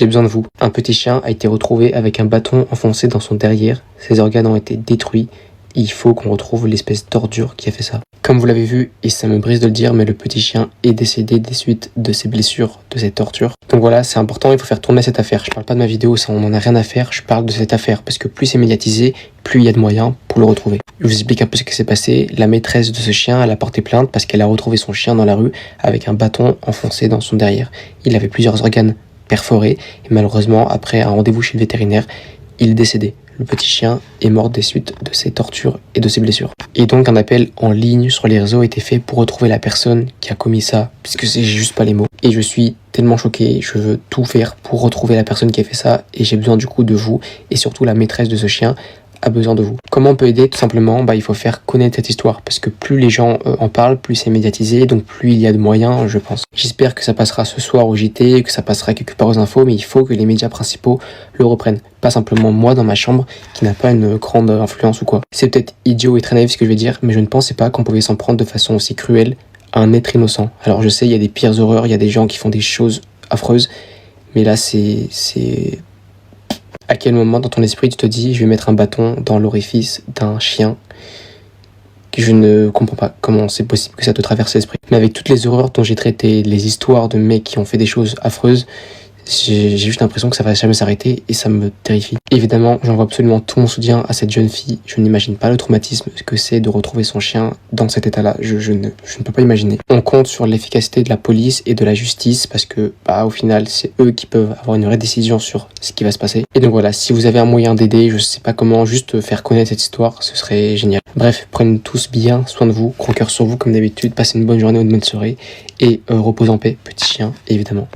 J'ai besoin de vous. Un petit chien a été retrouvé avec un bâton enfoncé dans son derrière. Ses organes ont été détruits. Il faut qu'on retrouve l'espèce d'ordure qui a fait ça. Comme vous l'avez vu, et ça me brise de le dire, mais le petit chien est décédé des suites de ses blessures, de cette torture. Donc voilà, c'est important, il faut faire tourner cette affaire. Je parle pas de ma vidéo, ça on en a rien à faire, je parle de cette affaire, parce que plus c'est médiatisé, plus il y a de moyens pour le retrouver. Je vous explique un peu ce qui s'est passé. La maîtresse de ce chien, elle a porté plainte parce qu'elle a retrouvé son chien dans la rue avec un bâton enfoncé dans son derrière. Il avait plusieurs organes perforés, et malheureusement, après un rendez-vous chez le vétérinaire, il est décédé. Le petit chien est mort des suites de ses tortures et de ses blessures. Et donc un appel en ligne sur les réseaux a été fait pour retrouver la personne qui a commis ça, puisque c'est juste pas les mots. Et je suis tellement choqué, je veux tout faire pour retrouver la personne qui a fait ça, et j'ai besoin du coup de vous, et surtout la maîtresse de ce chien a besoin de vous. Comment on peut aider? Tout simplement, il faut faire connaître cette histoire, parce que plus les gens en parlent, plus c'est médiatisé, donc plus il y a de moyens, je pense. J'espère que ça passera ce soir au JT, que ça passera quelque part aux infos, mais il faut que les médias principaux le reprennent. Pas simplement moi dans ma chambre, qui n'a pas une grande influence ou quoi. C'est peut-être idiot et très naïf ce que je vais dire, mais je ne pensais pas qu'on pouvait s'en prendre de façon aussi cruelle à un être innocent. Alors je sais, il y a des pires horreurs, il y a des gens qui font des choses affreuses, mais là c'est... À quel moment dans ton esprit tu te dis je vais mettre un bâton dans l'orifice d'un chien? Que je ne comprends pas comment c'est possible que ça te traverse l'esprit. Mais avec toutes les horreurs dont j'ai traité, les histoires de mecs qui ont fait des choses affreuses, j'ai juste l'impression que ça va jamais s'arrêter et ça me terrifie. Évidemment, j'envoie absolument tout mon soutien à cette jeune fille. Je n'imagine pas le traumatisme que c'est de retrouver son chien dans cet état-là. Je ne peux pas imaginer. On compte sur l'efficacité de la police et de la justice parce que, au final, c'est eux qui peuvent avoir une vraie décision sur ce qui va se passer. Et donc voilà, si vous avez un moyen d'aider, je sais pas comment, juste faire connaître cette histoire, ce serait génial. Bref, prenez tous bien soin de vous, gros cœur sur vous comme d'habitude, passez une bonne journée ou une bonne soirée et repose en paix, petit chien, évidemment.